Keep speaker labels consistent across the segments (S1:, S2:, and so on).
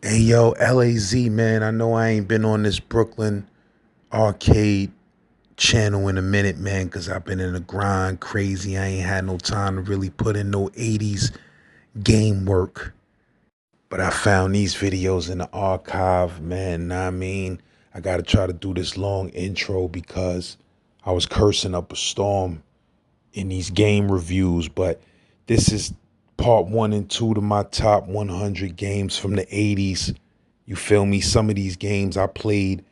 S1: Hey yo, LAZ man, I know I ain't been on this Brooklyn arcade channel in a minute, man, because I've been in the grind crazy. I ain't had no time to really put in no 80s game work. But I found these videos in the archive, man. Know what I mean, I gotta try to do this long intro because I was cursing up a storm in these game reviews, but this is part one and two to my top 100 games from the 80s. You feel me? Some of these games I played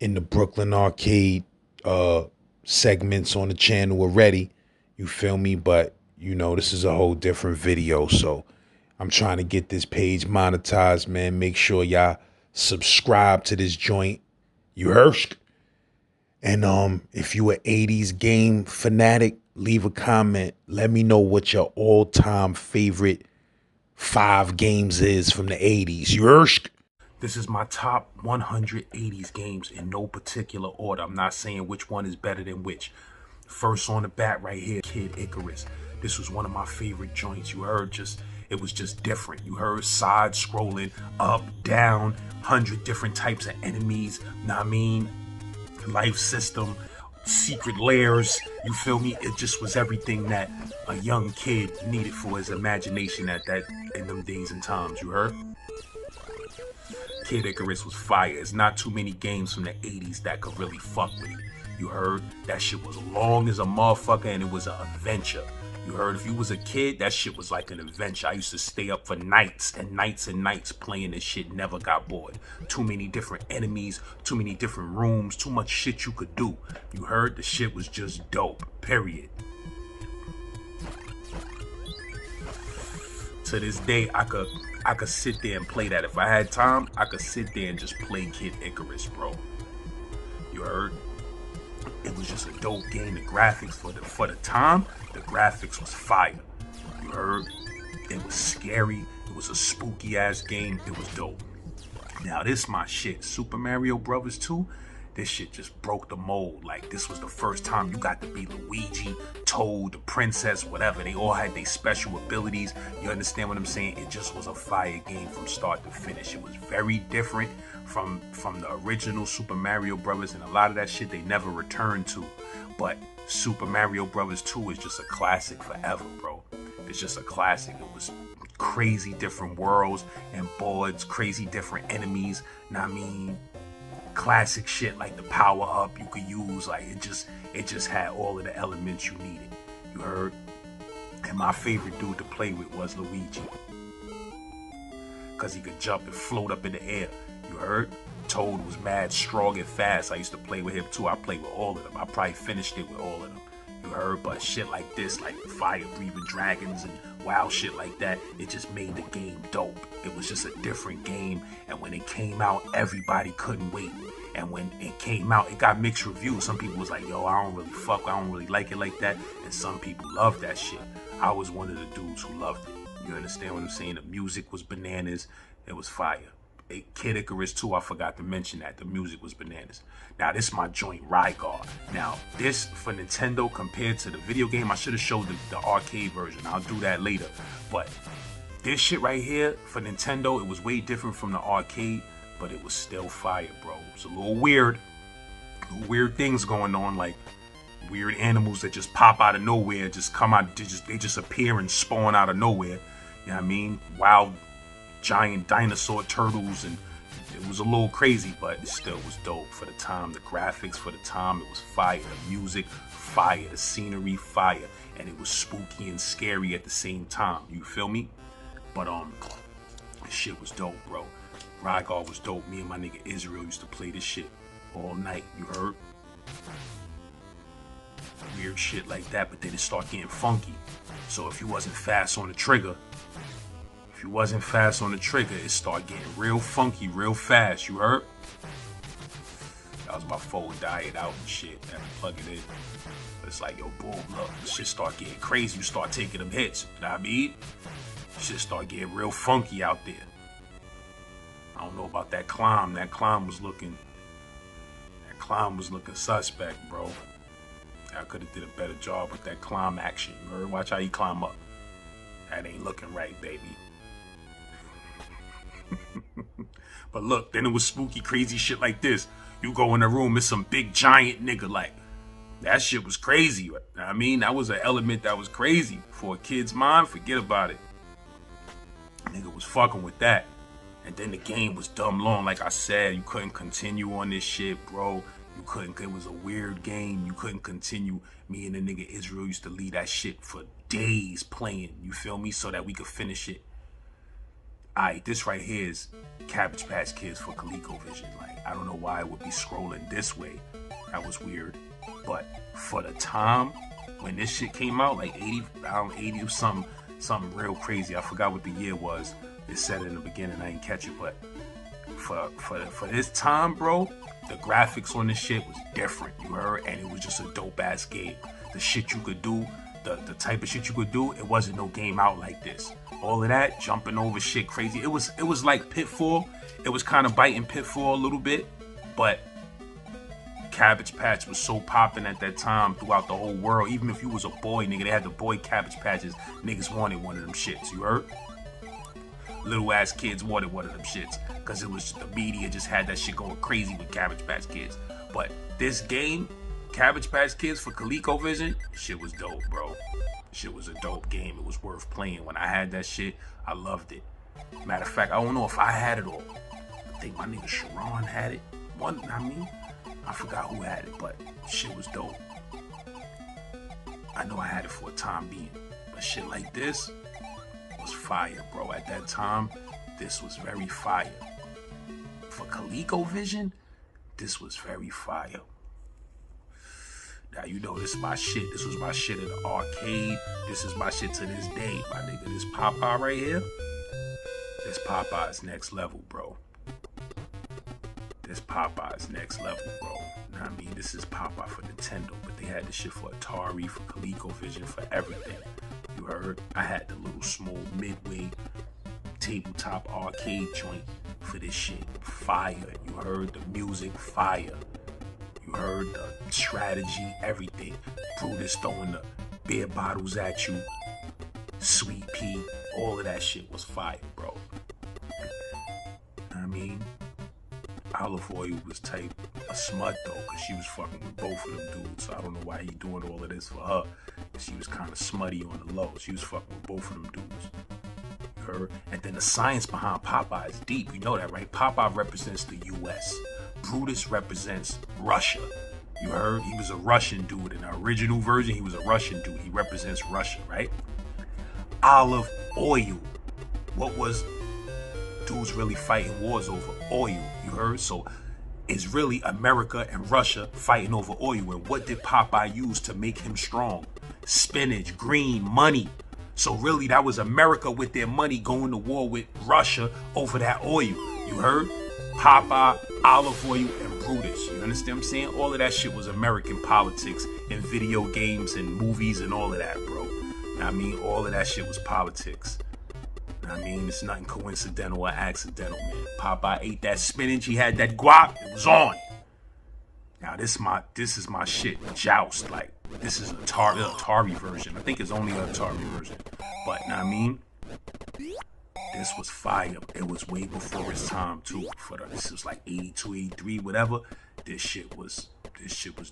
S1: in the Brooklyn arcade uh segments on the channel already. You feel me? But you know, this is a whole different video. So I'm trying to get this page monetized, man. Make sure y'all subscribe to this joint. You heard? And if you an 80s game fanatic, leave a comment. Let me know what your all-time favorite 5 games is from the 80s. You heard? This is my top 100 80s games in no particular order. I'm not saying which one is better than which. First on the bat right here, Kid Icarus. This was one of my favorite joints. You heard, it was just different. You heard side scrolling, up, down, 100 different types of enemies. Know what I mean? Life system, secret layers. You feel me? It just was everything that a young kid needed for his imagination in them days and times. You heard? Kid Icarus was fire. It's not too many games from the 80s that could really fuck with it. You heard? That shit was long as a motherfucker and it was an adventure. You heard? If you was a kid, that shit was like an adventure. I used to stay up for nights and nights and nights playing this shit. Never got bored. Too many different enemies, too many different rooms, too much shit you could do. You heard? The shit was just dope. Period. To this day, I could sit there and play that. If I had time, I could sit there and just play Kid Icarus, bro. You heard? It was just a dope game. The graphics for the time, the graphics was fire. You heard? It was scary. It was a spooky ass game. It was dope. Now this my shit. Super Mario Brothers 2. This shit just broke the mold. Like, this was the first time you got to be Luigi, Toad, the princess, whatever. They all had their special abilities. You understand what I'm saying? It just was a fire game from start to finish. It was very different from the original Super Mario Brothers, and a lot of that shit they never returned to. But Super Mario Brothers 2 is just a classic forever, bro. It's just a classic. It was crazy different worlds and boards, crazy different enemies. Know what I mean? Classic shit like the power up you could use. Like, it just had all of the elements you needed. You heard? And my favorite dude to play with was Luigi, because he could jump and float up in the air. You heard? Toad was mad strong and fast. I used to play with him too. I played with all of them. I probably finished it with all of them. You heard? But shit like this, like fire breathing dragons and wild shit like that, it just made the game dope. It was just a different game, and when it came out, everybody couldn't wait. And when it came out, it got mixed reviews. Some people was like, yo, I don't really like it like that. And some people loved that shit. I was one of the dudes who loved it. You understand what I'm saying? The music was bananas. It was fire. Kid Icarus 2, I forgot to mention that. The music was bananas. Now, this is my joint, Rygard. Now, this, for Nintendo, compared to the video game, I should have showed the arcade version. I'll do that later. But this shit right here, for Nintendo, it was way different from the arcade, but it was still fire, bro. It was a little weird. Weird things going on, like weird animals that just pop out of nowhere, just come out, they just appear and spawn out of nowhere. You know what I mean? Wild giant dinosaur turtles, and it was a little crazy, but it still was dope for the time. The graphics for the time, it was fire. The music, fire. The scenery, fire. And it was spooky and scary at the same time. You feel me? But this shit was dope, bro. Rygard was dope. Me and my nigga Israel used to play this shit all night. You heard? Weird shit like that, but then it started getting funky. So if you wasn't fast on the trigger, it started getting real funky real fast. You heard? That was my phone dying out and shit. I had to plug it in. But it's like, yo, boom, look, this shit start getting crazy. You start taking them hits. You know what I mean? Shit start getting real funky out there. I don't know about that climb. That climb was looking suspect, bro. I could have did a better job with that climb action. You heard? Watch how you climb up. That ain't looking right, baby.
S2: But look, then it was spooky, crazy shit like this. You go in the room, it's some big giant nigga. Like, that shit was crazy. I mean, that was an element that was crazy. For a kid's mind, forget about it. Nigga was fucking with that. And then the game was dumb long. Like I said, you couldn't continue on this shit, bro. You couldn't. It was a weird game. You couldn't continue. Me and the nigga Israel used to leave that shit for days playing. You feel me? So that we could finish it. Alright, this right here is Cabbage Patch Kids for ColecoVision. Like, I don't know why it would be scrolling this way. That was weird. But for the time when this shit came out, like 80 or something real crazy. I forgot what the year was. It said in the beginning, I didn't catch it, but for this time, bro, the graphics on this shit was different, you heard? And it was just a dope ass game. The shit you could do, the type of shit you could do, it wasn't no game out like this. All of that, jumping over shit crazy. It was like Pitfall. It was kind of biting Pitfall a little bit, but Cabbage Patch was so popping at that time throughout the whole world. Even if you was a boy, nigga, they had the boy Cabbage Patches. Niggas wanted one of them shits, you heard? Little ass kids wanted one of them shits. Because it was the media just had that shit going crazy with Cabbage Patch Kids. But this game, Cabbage Patch Kids for ColecoVision, shit was dope, bro. Shit was a dope game. It was worth playing. When I had that shit, I loved it. Matter of fact, I don't know if I had it all. I think my nigga Sharon had it. I forgot who had it, but shit was dope. I know I had it for a time being. But shit like this was fire, bro. At that time, this was very fire. For ColecoVision, this was very fire. Now, you know, this is my shit. This was my shit in the arcade. This is my shit to this day, my nigga. This Popeye right here, this Popeye's next level, bro. This Popeye's next level, bro. I mean, this is Popeye for Nintendo, but they had this shit for Atari, for ColecoVision, for everything. You heard? I had the little small midway tabletop arcade joint for this shit. Fire. You heard? The music, fire. You heard? The strategy, everything. Brutus throwing the beer bottles at you. Sweet Pea. All of that shit was fire, bro. I mean, Olive Oil was type a smut though, because she was fucking with both of them dudes. So I don't know why he doing all of this for her. She was kind of smutty on the low. She was fucking with both of them dudes. You heard? And then the science behind Popeye is deep. You know that, right? Popeye represents the U.S. Brutus represents Russia. You heard? He was a Russian dude. In the original version, he was a Russian dude. He represents Russia, right? Olive Oil. What was dudes really fighting wars over? Oil. You heard? So it's really America and Russia fighting over oil. And what did Popeye use to make him strong? Spinach, green, money. So really that was America with their money going to war with Russia over that oil. You heard? Popeye, Olive Oil, and Brutus. You understand what I'm saying? All of that shit was American politics and video games and movies and all of that, bro. I mean, all of that shit was politics. I mean, it's nothing coincidental or accidental, man. Popeye ate that spinach, he had that guap, it was on. Now this is my shit, Joust. Like, this is an Atari version. I think it's only an Atari version. But I mean, this was fire. It was way before its time too. This was like 82, 83, whatever. This shit was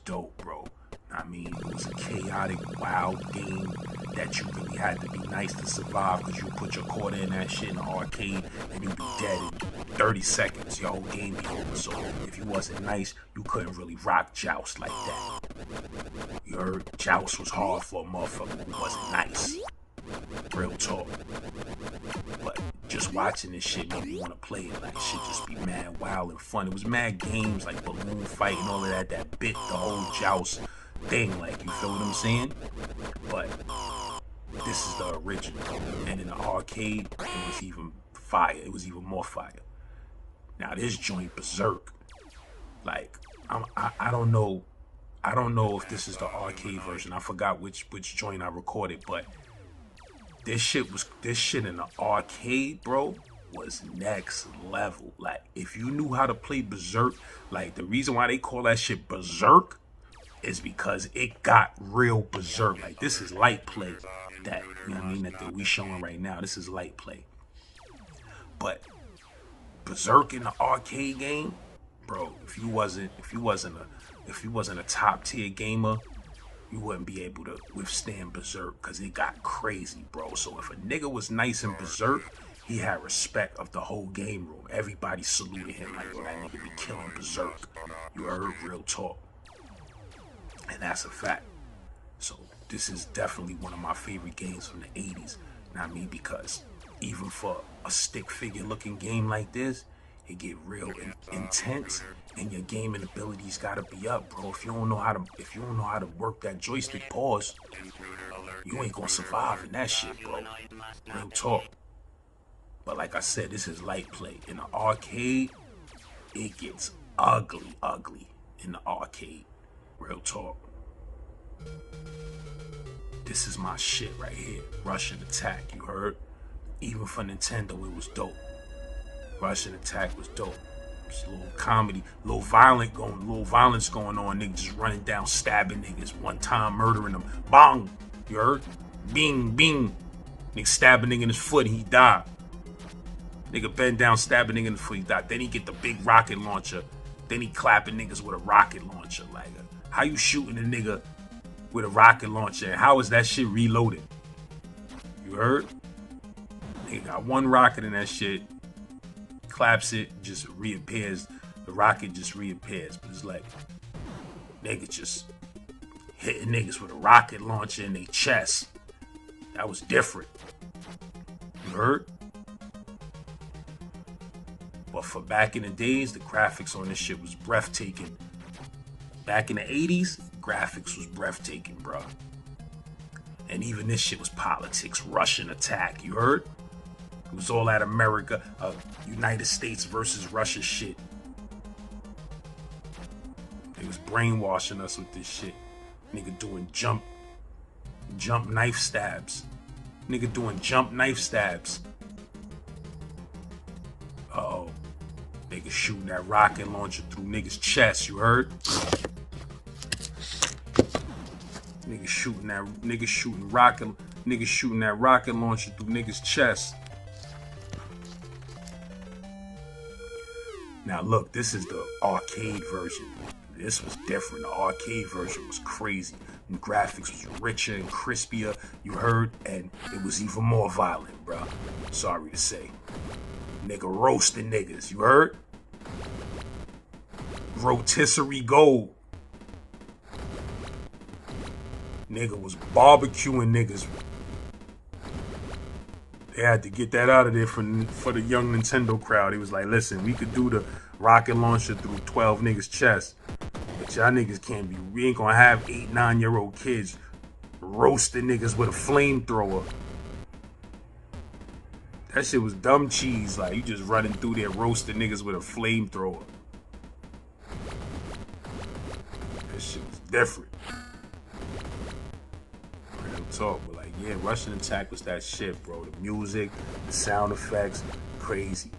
S2: dope, bro. I mean, it was a chaotic, wild game that you really had to be nice to survive, because you put your quarter in that shit in the arcade and you'd be dead in 30 seconds. Your whole game be over. So if you wasn't nice, you couldn't really rock Joust like that. You heard? Joust was hard for a motherfucker who wasn't nice. Real talk. But just watching this shit made me want to play it. Like, shit just be mad, wild, and fun. It was mad games like balloon fight and all of that that bit the whole Joust thing, like, you feel what I'm saying? But this is the original, and in the arcade it was even fire. It was even more fire. Now this joint Berserk, like, I don't know if this is the arcade version. I forgot which joint I recorded, but this shit in the arcade, bro, was next level. Like, if you knew how to play Berserk, like, the reason why they call that shit Berserk is because it got real berserk. Like, this is light play that, you know what I mean, that we showing right now. This is light play. But Berserk in the arcade game, bro. If you wasn't a top tier gamer, you wouldn't be able to withstand Berserk because it got crazy, bro. So if a nigga was nice in Berserk, he had respect of the whole game room. Everybody saluted him like, yo, that nigga be killing Berserk. You heard? Real talk. And that's a fact. So this is definitely one of my favorite games from the 80s. Not me, because even for a stick figure looking game like this, it get real intense, and your gaming abilities gotta be up, bro. If you don't know how to work that joystick pause, you ain't gonna survive in that shit, bro. Real talk. But like I said, this is light play. In the arcade, it gets ugly in the arcade. Real talk. This is my shit right here. Russian Attack, you heard? Even for Nintendo, it was dope. Russian Attack was dope. Just a little comedy, little violence going on. Niggas just running down, stabbing niggas. One time murdering them. Bong! You heard? Bing, bing. Nigga stabbing nigga in his foot and he died. Nigga bend down, stabbing nigga in the foot, he died. Then he get the big rocket launcher. Then he clapping niggas with a rocket launcher. Like, how you shooting a nigga with a rocket launcher? And how is that shit reloaded? You heard? Nigga got one rocket in that shit. Claps it, just reappears. The rocket just reappears. But it's like, nigga just hitting niggas with a rocket launcher in their chest. That was different. You heard? But for back in the days, the graphics on this shit was breathtaking. Back in the 80s, graphics was breathtaking, bro. And even this shit was politics. Russian Attack, you heard? It was all that America, United States versus Russia shit. They was brainwashing us with this shit. Nigga doing jump knife stabs. Nigga doing jump knife stabs. Uh-oh. Nigga shooting that rocket launcher through niggas' chest, you heard? Nigga shooting that rocket launcher through niggas' chest. Now look, this is the arcade version. This was different. The arcade version was crazy. The graphics was richer and crispier, you heard? And it was even more violent, bro. Sorry to say. Nigga roasting niggas, you heard? Rotisserie gold. Nigga was barbecuing niggas. They had to get that out of there for the young Nintendo crowd. He was like, listen, we could do the rocket launcher through 12 niggas' chest. But y'all niggas can't be, we ain't gonna have 8, 9-year-old kids roasting niggas with a flamethrower. That shit was dumb cheese. Like, you just running through there roasting niggas with a flamethrower. That shit was different. Real talk, but like, yeah, Russian Attack was that shit, bro. The music, the sound effects, crazy.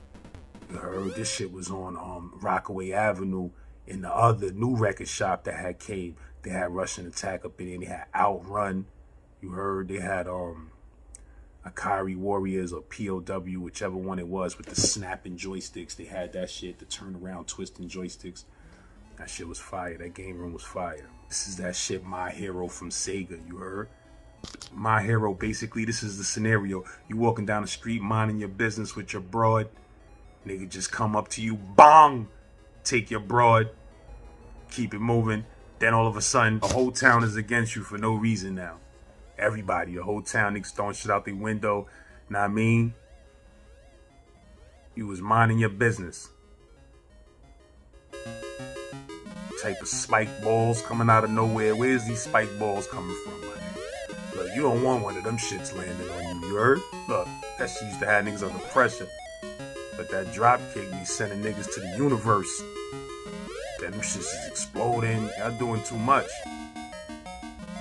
S2: You heard this shit was on Rockaway Avenue in the other new record shop that had came. They had Russian Attack up in there. They had Outrun. You heard they had Akari Warriors or POW, whichever one it was, with the snapping joysticks. They had that shit, the turn around twisting joysticks. That shit was fire. That game room was fire. This is that shit My Hero from Sega, you heard? My Hero, basically, this is the scenario. You walking down the street, minding your business with your broad. Nigga just come up to you, bong! Take your broad, keep it moving. Then all of a sudden, the whole town is against you for no reason now. Everybody, the whole town, niggas throwing shit out their window. Know what I mean? You was minding your business. Type of spike balls coming out of nowhere. Where's these spike balls coming from, man? Look, you don't want one of them shits landing on you, you heard? Look, that shit used to have niggas under pressure. But that drop kick be sending niggas to the universe. Them shits is exploding. Y'all doing too much.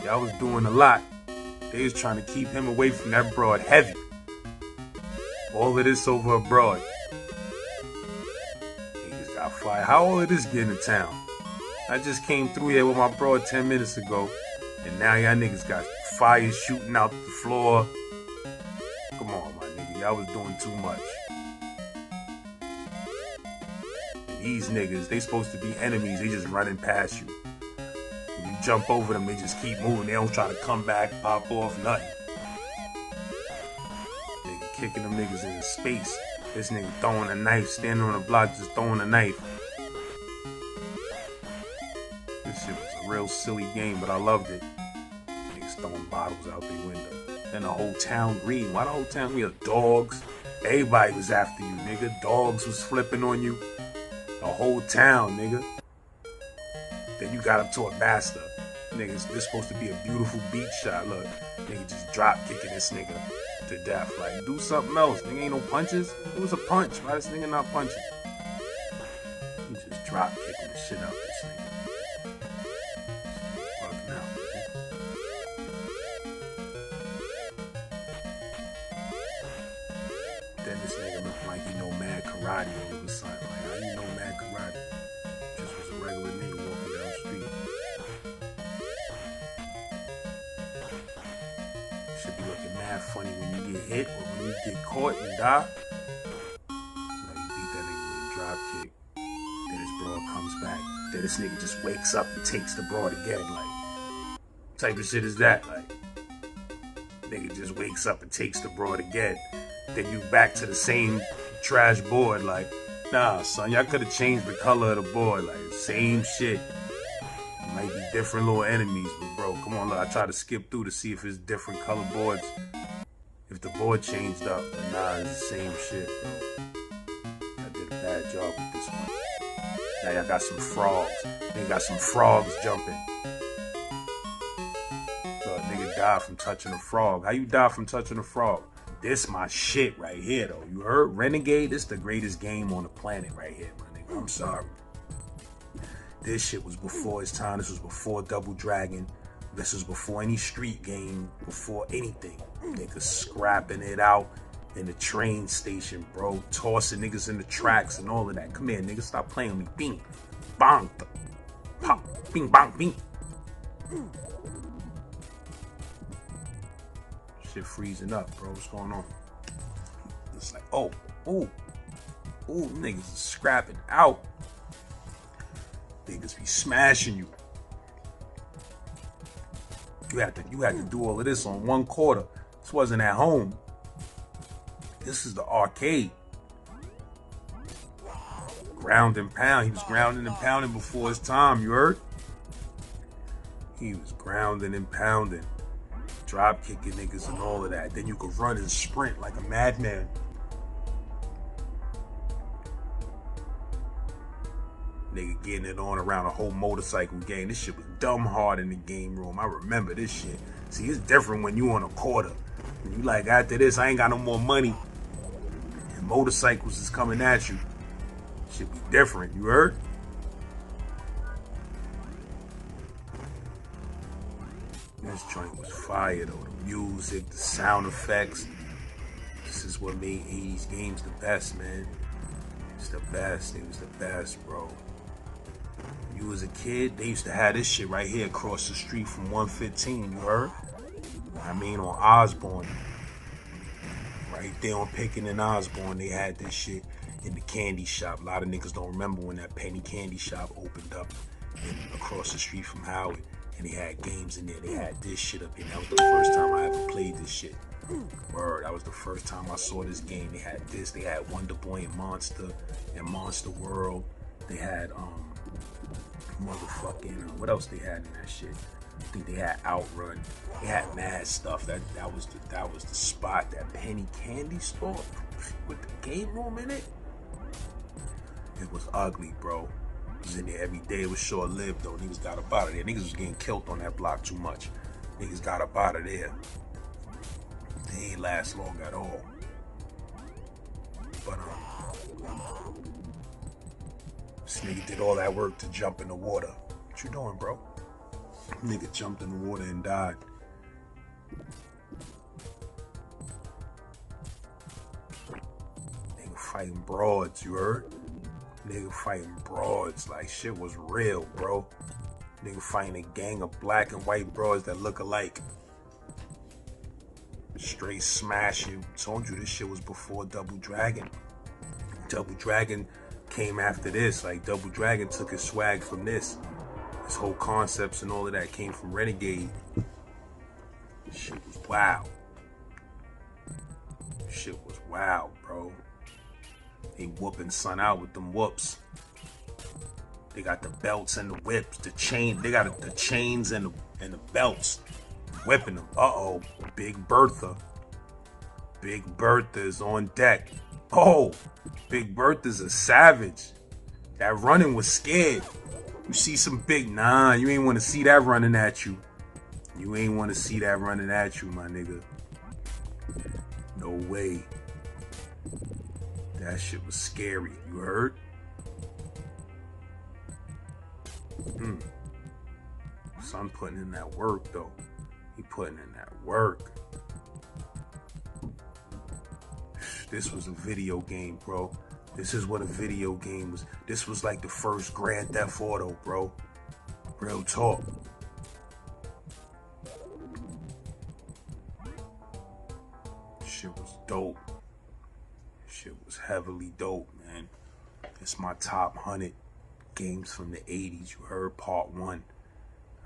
S2: Y'all was doing a lot. They was trying to keep him away from that broad heavy. All of this over a broad. Niggas got fired. How old is this getting to town? I just came through here with my broad 10 minutes ago. And now y'all niggas got fire shooting out the floor. Come on, my nigga. Y'all was doing too much. These niggas, they supposed to be enemies. They just running past you. When you jump over them, they just keep moving. They don't try to come back, pop off, nothing. Nigga kicking them niggas into space. This nigga throwing a knife, standing on the block, just throwing a knife. This shit was a real silly game, but I loved it. Niggas throwing bottles out their window. Then the whole town green. Why the whole town green? Dogs. Everybody was after you, nigga. Dogs was flipping on you. The whole town, nigga. Then you got up to a bastard. Niggas, this supposed to be a beautiful beach shot. Look, nigga just drop kicking this nigga to death. Like, do something else. Nigga ain't no punches. It was a punch. Why this nigga not punching? He just drop kicking the shit out this nigga. Fucking out, nigga. Then this nigga looked like he know mad karate all of a sudden. Like, how you know mad karate? Just was a regular nigga walking down the street. Should be looking mad funny when you get hit or when you get caught and die. Like, you beat that nigga with a drop kick. Then his broad comes back. Then this nigga just wakes up and takes the broad again. Like, type of shit is that? Like, nigga just wakes up and takes the broad again. Then you back to the same trash board. Like, nah, son, y'all could have changed the color of the board. Like, same shit. Might be different little enemies, but bro, come on, look, I try to skip through to see if it's different color boards. If the board changed up, but nah, it's the same shit, bro. I did a bad job with this one. Now y'all got some frogs. They got some frogs jumping. So a nigga died from touching a frog. How you die from touching a frog? This my shit right here, though. You heard? Renegade, this the greatest game on the planet right here, my nigga. I'm sorry. This shit was before its time. This was before Double Dragon. This was before any street game, before anything. Niggas scrapping it out in the train station, bro. Tossing niggas in the tracks and all of that. Come here, nigga. Stop playing with me. Bing. Bang. Pop. Bing, bang, bing. Shit freezing up, bro. What's going on? It's like, oh, niggas is scrapping out. Niggas be smashing you. You had to do all of this on 1 quarter. This wasn't at home. This is the arcade. Ground and pound. He was grounding and pounding before his time, you heard? He was grounding and pounding. Drop kicking niggas and all of that. Then you could run and sprint like a madman. Nigga getting it on around a whole motorcycle game. This shit was dumb hard in the game room. I remember this shit. See, it's different when you on a quarter. When you like, after this, I ain't got no more money. And motorcycles is coming at you. Shit be different, you heard? This joint was fire though. The music, the sound effects. This is what made 80's games the best, man. It's the best. It was the best, bro. When you was a kid, they used to have this shit right here across the street from 115, you heard? I mean, on Osborne. Right there on Pickin' and Osborne, they had this shit in the candy shop. A lot of niggas don't remember when that penny candy shop opened up across the street from Howard. And they had games in there. They had this shit up here. That was the first time I ever played this shit. Word, that was the first time I saw this game. They had this. They had Wonder Boy and Monster World. They had motherfucking what else they had in that shit? I think they had Outrun. They had mad stuff. That was the spot. That penny candy store with the game room in it. It was ugly, bro. Was in there every day. It was short-lived though. Niggas got up out of there. Niggas was getting killed on that block too much. Niggas got up out of there. They ain't last long at all. But this nigga did all that work to jump in the water. What you doing, bro? Nigga jumped in the water and died. Nigga fighting broads, you heard? Nigga fighting broads like shit was real, bro. Nigga fighting a gang of black and white broads that look alike. Straight smashing. Told you this shit was before Double Dragon. Double Dragon came after this. Like Double Dragon took his swag from this. His whole concepts and all of that came from Renegade. Shit was wild. Shit was wild, bro. They whooping son out with them whoops. They got the belts and the whips, the chain. They got the chains and the belts, whipping them. Uh-oh, Big Bertha. Big Bertha is on deck. Oh, Big Bertha's a savage. That running was scared. You see some big, nah, you ain't want to see that running at you. You ain't want to see that running at you, my nigga. No way. That shit was scary. You heard? Son putting in that work, though. He putting in that work. This was a video game, bro. This is what a video game was. This was like the first Grand Theft Auto, bro. Real talk. Shit was dope. Shit was heavily dope, man. It's my top 100 games from the 80s. You heard? Part 1.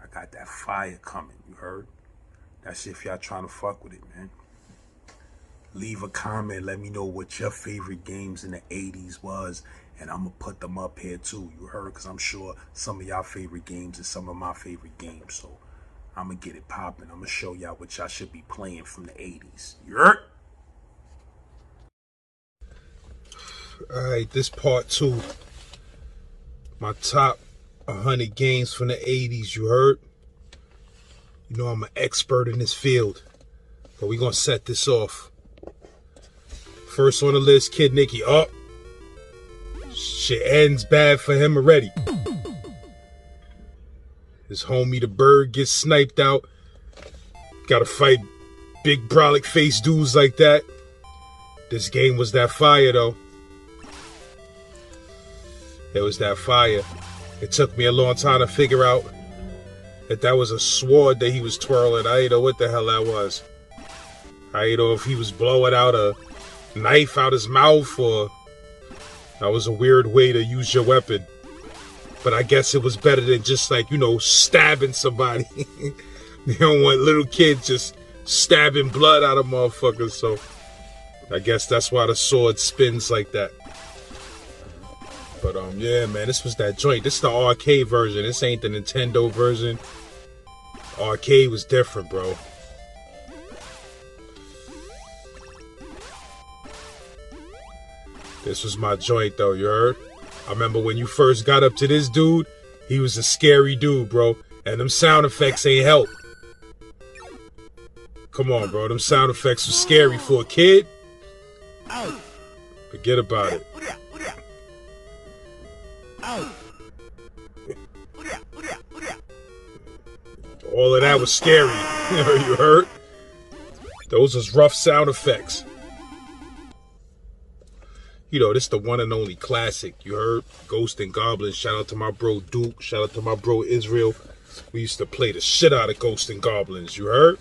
S2: I got that fire coming. You heard? That's if y'all trying to fuck with it, man. Leave a comment. Let me know what your favorite games in the 80s was. And I'm going to put them up here too. You heard? Because I'm sure some of y'all favorite games is some of my favorite games. So I'm going to get it popping. I'm going to show y'all what y'all should be playing from the 80s. You heard?
S1: Alright, this part 2. My top 100 games from the 80s, you heard? You know I'm an expert in this field. But we're going to set this off. First on the list, Kid Nicky. Oh, shit ends bad for him already. His homie the bird gets sniped out. Gotta fight big brolic face dudes like that. This game was that fire though. It was that fire. It took me a long time to figure out that was a sword that he was twirling. I didn't know what the hell that was. I didn't know if he was blowing out a knife out his mouth or that was a weird way to use your weapon. But I guess it was better than just like, you know, stabbing somebody. You don't want little kids just stabbing blood out of motherfuckers. So I guess that's why the sword spins like that. But yeah, man, this was that joint. This is the arcade version. This ain't the Nintendo version. Arcade was different, bro. This was my joint though, you heard? I remember when you first got up to this dude, he was a scary dude, bro. And them sound effects ain't help. Come on, bro. Them sound effects were scary for a kid. Forget about it. All of that was scary. You heard? Those was rough sound effects. You know, this the one and only classic. You heard? Ghost and Goblins. Shout out to my bro Duke. Shout out to my bro Israel. We used to play the shit out of Ghost and Goblins. You heard?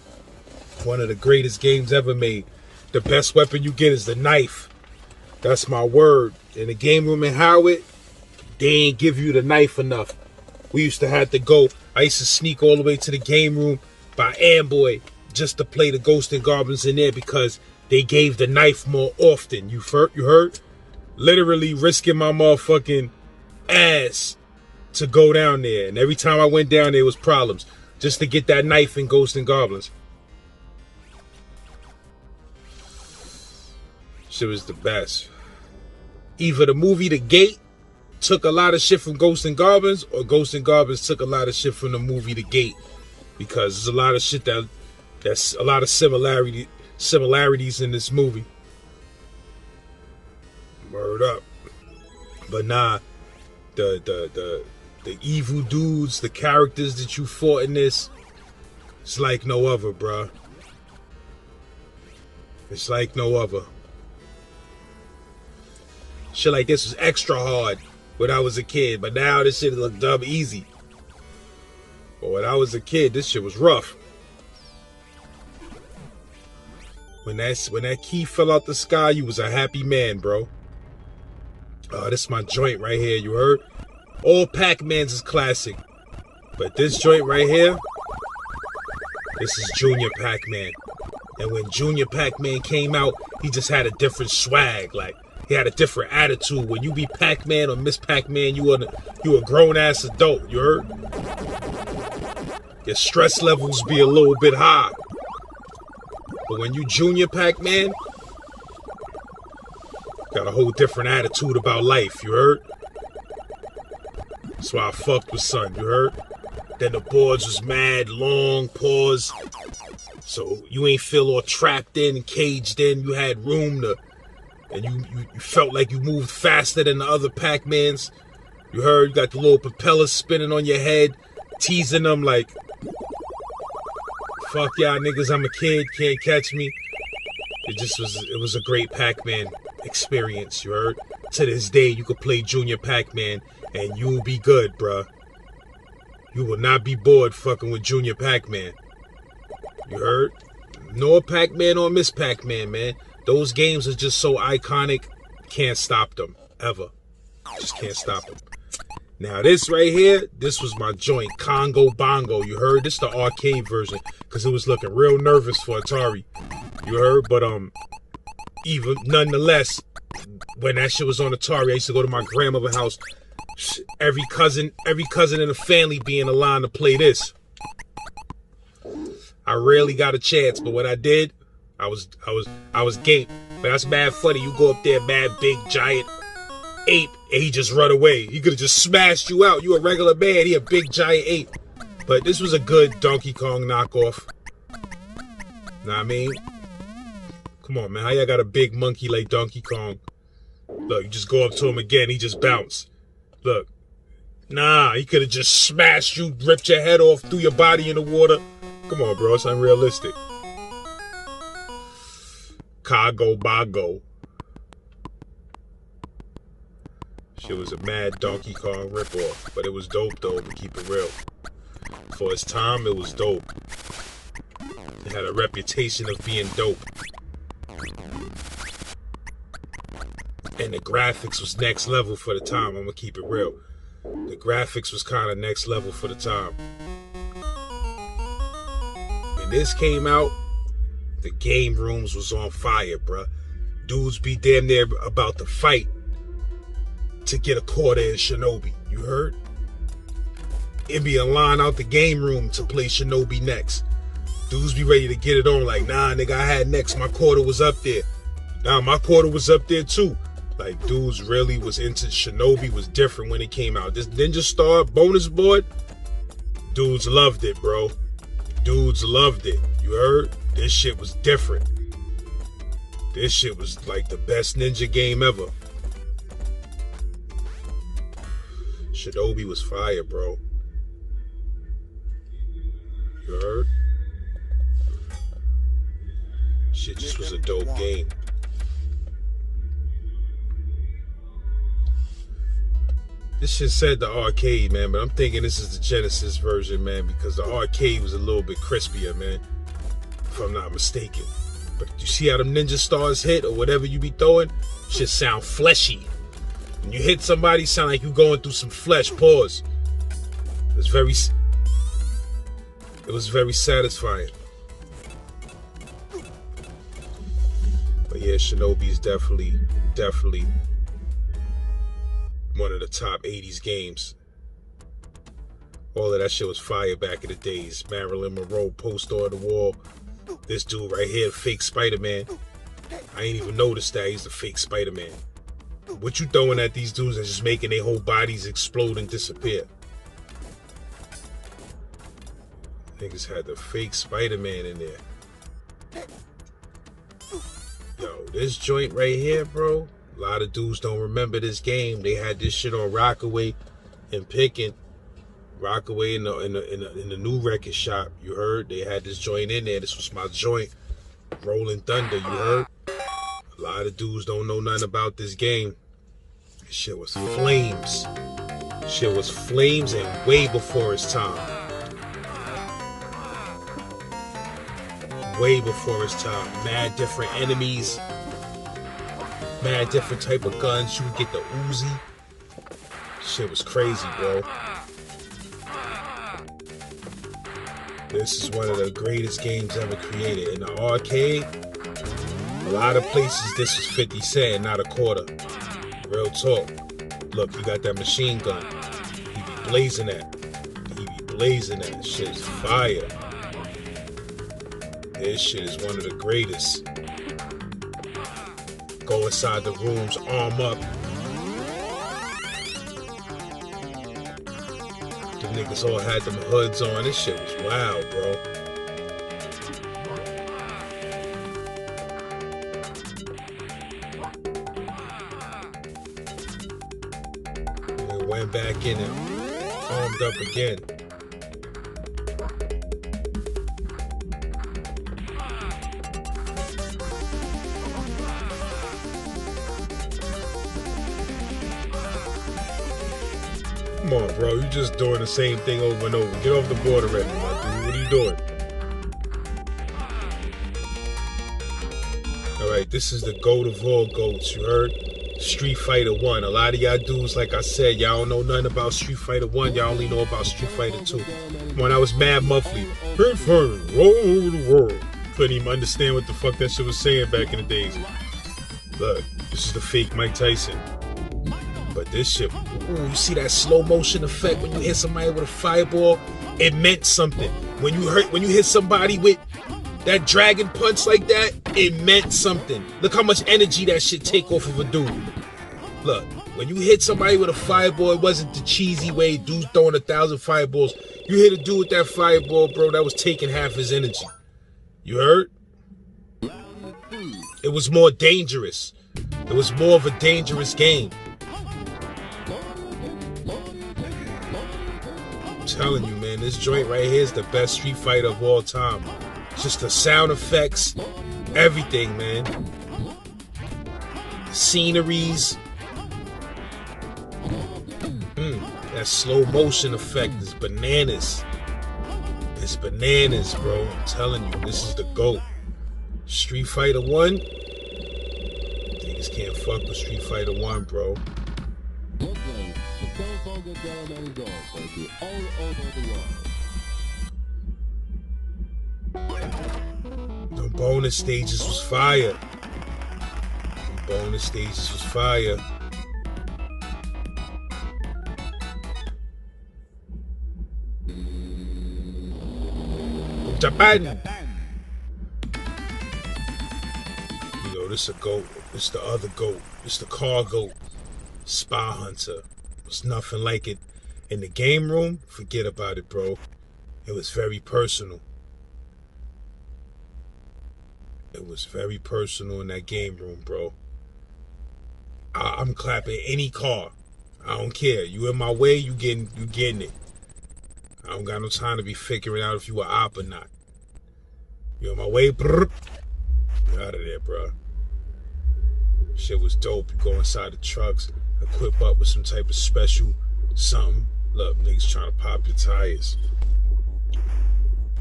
S1: One of the greatest games ever made. The best weapon you get is the knife. That's my word. In the game room in Howard, they ain't give you the knife enough. We used to have to go. I used to sneak all the way to the game room by Amboy just to play the Ghost and Goblins in there because they gave the knife more often. You heard? Literally risking my motherfucking ass to go down there. And every time I went down there was problems. Just to get that knife in Ghost and Goblins. Shit was the best. Either the movie The Gate took a lot of shit from Ghosts and Goblins, or Ghosts and Goblins took a lot of shit from the movie The Gate. Because there's a lot of shit that's a lot of similarities in this movie. Word up. But nah, the evil dudes, the characters that you fought in this, it's like no other, bruh. It's like no other. Shit like this was extra hard when I was a kid, but now this shit look dumb easy. But when I was a kid, this shit was rough. When that key fell out the sky, you was a happy man, bro. This is my joint right here, you heard? All Pac-Mans is classic. But this joint right here, this is Junior Pac-Man. And when Junior Pac-Man came out, he just had a different swag. Like, he had a different attitude. When you be Pac-Man or Miss Pac-Man, you a grown-ass adult, you heard? Your stress levels be a little bit high. But when you Junior Pac-Man, got a whole different attitude about life, you heard? That's why I fucked with son, you heard? Then the boards was mad, long pause. So you ain't feel all trapped in, caged in. You had room to, and you felt like you moved faster than the other Pac-Mans. You heard? You got the little propellers spinning on your head, teasing them like, fuck y'all niggas, I'm a kid, can't catch me. It was a great Pac-Man experience, you heard? To this day, you could play Junior Pac-Man and you'll be good, bruh. You will not be bored fucking with Junior Pac-Man. You heard? Nor Pac-Man or Miss Pac-Man, man. Those games are just so iconic. Can't stop them. Ever. Just can't stop them. Now this right here, this was my joint. Congo Bongo. You heard? This the arcade version. Because it was looking real nervous for Atari. You heard? But even nonetheless, when that shit was on Atari, I used to go to my grandmother's house. Every cousin in the family be in the line to play this. I rarely got a chance, but when I did, I was game. But that's mad funny. You go up there, mad big giant ape, and he just run away. He could have just smashed you out. You a regular man, he a big giant ape. But this was a good Donkey Kong knockoff. Know what I mean? Come on, man. How y'all got a big monkey like Donkey Kong? Look, you just go up to him again, he just bounce. Look. Nah, he could have just smashed you, ripped your head off, threw your body in the water. Come on, bro. It's unrealistic. Congo Bongo. Shit was a mad Donkey Kong ripoff. But it was dope, though, to keep it real. For its time, it was dope. It had a reputation of being dope. And the graphics was next level for the time. I'm gonna keep it real. The graphics was kind of next level for the time. When this came out, the game rooms was on fire, bruh. Dudes be damn near about to fight to get a quarter in Shinobi. You heard? It'd be a line out the game room to play Shinobi next. Dudes be ready to get it on like, nah, nigga, I had next. My quarter was up there. Nah, my quarter was up there too. Like, dudes really was into Shinobi. Was different when it came out. This Ninja Star bonus board, dudes loved it, bro. Dudes loved it. You heard? This shit was different. This shit was like the best ninja game ever. Shinobi was fire, bro. You heard? Shit just was a dope game. This shit said the arcade, man, but I'm thinking this is the Genesis version, man, because the arcade was a little bit crispier, man, if I'm not mistaken. But you see how them ninja stars hit or whatever you be throwing? Shit sound fleshy. When you hit somebody, sound like you going through some flesh. Pause. It was very satisfying. But yeah, Shinobi is definitely one of the top 80s games. All of that shit was fire back in the days. Marilyn Monroe poster on the wall. This dude right here, fake Spider-Man. I ain't even noticed that he's the fake Spider-Man. What you throwing at these dudes that's just making their whole bodies explode and disappear? Niggas had the fake Spider-Man in there. Yo, this joint right here, bro. A lot of dudes don't remember this game. They had this shit on Rockaway and Pickin'. Rockaway in the new record shop. You heard? They had this joint in there. This was my joint. Rolling Thunder. You heard? A lot of dudes don't know nothing about this game. This shit was flames. Shit was flames and way before its time. Way before its time. Mad different enemies. mad different type of guns. You would get the Uzi. Shit was crazy, bro. This is one of the greatest games ever created. In the arcade, a lot of places this was 50 cent, not a quarter. Real talk. Look, you got that machine gun. He be blazing that. He be blazing that. Shit's fire. This shit is one of the greatest. Go inside the rooms, arm up. The niggas all had them hoods on. This shit was wild, bro. We went back in and armed up again. Come on, bro. You just doing the same thing over and over. Get off the board already, my dude. What are you doing? Alright, this is the GOAT of all GOATs, you heard? Street Fighter 1. A lot of y'all dudes, like I said, y'all don't know nothing about Street Fighter 1. Y'all only know about Street Fighter 2. When I was mad muffly. Street Fighter, roll the world. Couldn't even understand what the fuck that shit was saying back in the days. Look, this is the fake Mike Tyson. But this shit, ooh, you see that slow motion effect when you hit somebody with a fireball? It meant something. When you hit somebody with that dragon punch like that, it meant something. Look how much energy that shit take off of a dude. Look, when you hit somebody with a fireball, it wasn't the cheesy way, dude throwing 1,000 fireballs. You hit a dude with that fireball, bro, that was taking half his energy. You heard? It was more dangerous. It was more of a dangerous game. I'm telling you, man, this joint right here is the best Street Fighter of all time. Just the sound effects, everything, man. Sceneries. That slow motion effect is bananas. It's bananas, bro. I'm telling you, this is the GOAT. Street Fighter 1. Niggas can't fuck with Street Fighter 1, bro. The bonus stages was fire. The bonus stages was fire. Japan. You know, this a GOAT. This the other GOAT. This the car GOAT. Spy Hunter. There's nothing like it. In the game room, forget about it, bro. It was very personal. It was very personal in that game room, bro. I'm clapping any car. I don't care. You in my way, you getting it. I don't got no time to be figuring out if you a op or not. You in my way, brrr. Get out of there, bro. Shit was dope. You go inside the trucks, equip up with some type of special something. Look, niggas trying to pop your tires.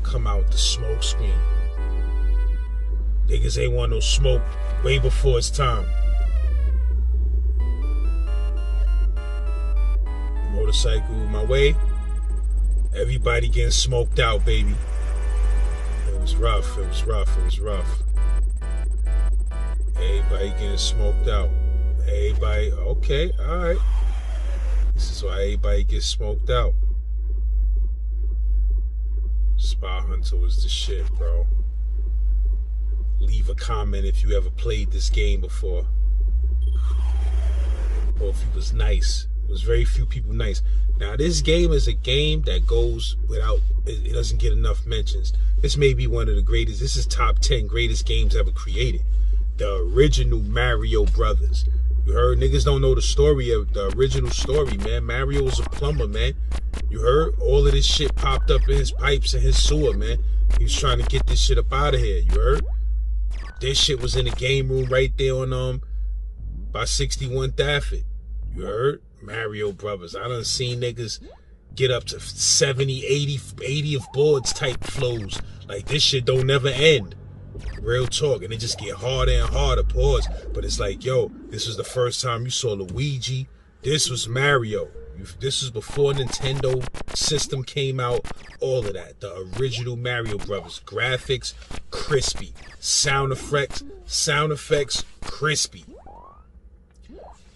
S1: Come out with the smoke screen. Niggas ain't want no smoke way before it's time. Motorcycle my way. Everybody getting smoked out, baby. It was rough. It was rough. It was rough. Everybody getting smoked out. Everybody, okay, all right. This is why everybody gets smoked out. Spy Hunter was the shit, bro. Leave a comment if you ever played this game before. Or if it was nice. It was very few people nice. Now, this game is a game that goes without, it doesn't get enough mentions. This may be one of the greatest, this is top 10 greatest games ever created. The original Mario Brothers. You heard? Niggas don't know the story of the original story, man. Mario was a plumber, man. You heard? All of this shit popped up in his pipes and his sewer, man. He was trying to get this shit up out of here. You heard? This shit was in the game room right there on by 61 Thafford. You heard? Mario Brothers. I done seen niggas get up to 70, 80 of boards type flows. Like, this shit don't never end. Real talk. And it just get harder and harder, pause. But it's like, yo, this was the first time you saw Luigi. This was Mario. This was before Nintendo system came out. All of that. The original Mario Brothers. Graphics, crispy. Sound effects, crispy.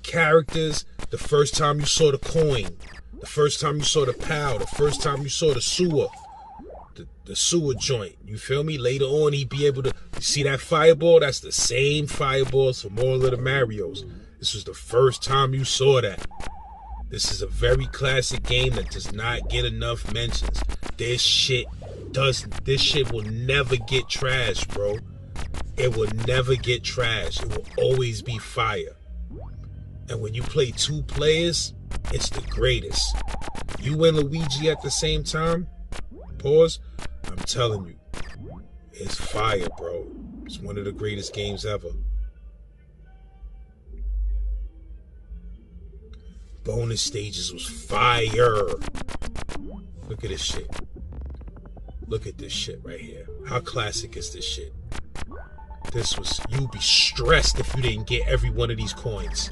S1: Characters, the first time you saw the coin. The first time you saw the POW. The first time you saw the sewer. The sewer joint. You feel me? Later on, he'd be able to... You see that fireball? That's the same fireballs from all of the Marios. This was the first time you saw that. This is a very classic game that does not get enough mentions. This shit will never get trashed, bro. It will never get trashed. It will always be fire. And when you play 2 players, it's the greatest. You and Luigi at the same time, pause, I'm telling you, it's fire, bro. It's one of the greatest games ever. Bonus stages was fire. Look at this shit. Look at this shit right here. How classic is this shit? You'd be stressed if you didn't get every one of these coins.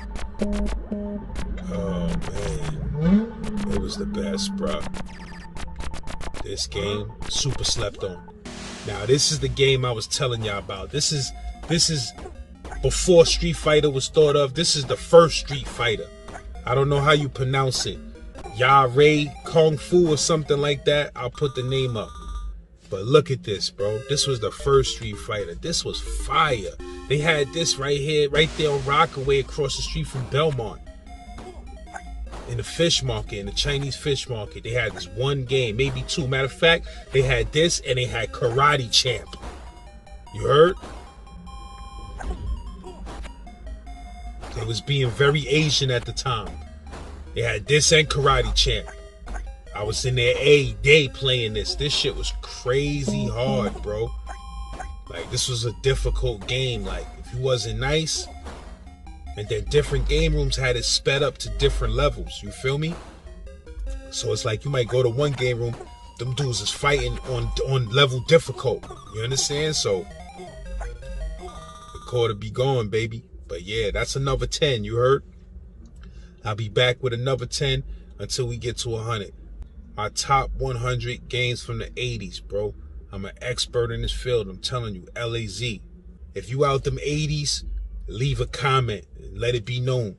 S1: Oh man, it was the best, bro. This game, super slept on. Now this is the game I was telling y'all about. This is before Street Fighter was thought of. This is the first Street Fighter. I don't know how you pronounce it. Ya-Rei Kung Fu or something like that. I'll put the name up. But look at this, bro. This was the first Street Fighter. This was fire. They had this right here, right there on Rockaway across the street from Belmont. In the fish market, in the Chinese fish market, they had this one game, maybe 2. Matter of fact, they had this and they had Karate Champ. You heard? It was being very Asian at the time. They had this and Karate Champ. I was in there a day playing this. This shit was crazy hard, bro. Like, this was a difficult game. Like, if you wasn't nice, and then different game rooms had it sped up to different levels. You feel me? So it's like you might go to one game room, them dudes is fighting on level difficult. You understand? So the quarter be going, baby. But yeah, that's another 10. You heard? I'll be back with another 10 until we get to 100. My top 100 games from the 80s, bro. I'm an expert in this field. I'm telling you, LAZ. If you out them 80s, leave a comment and let it be known.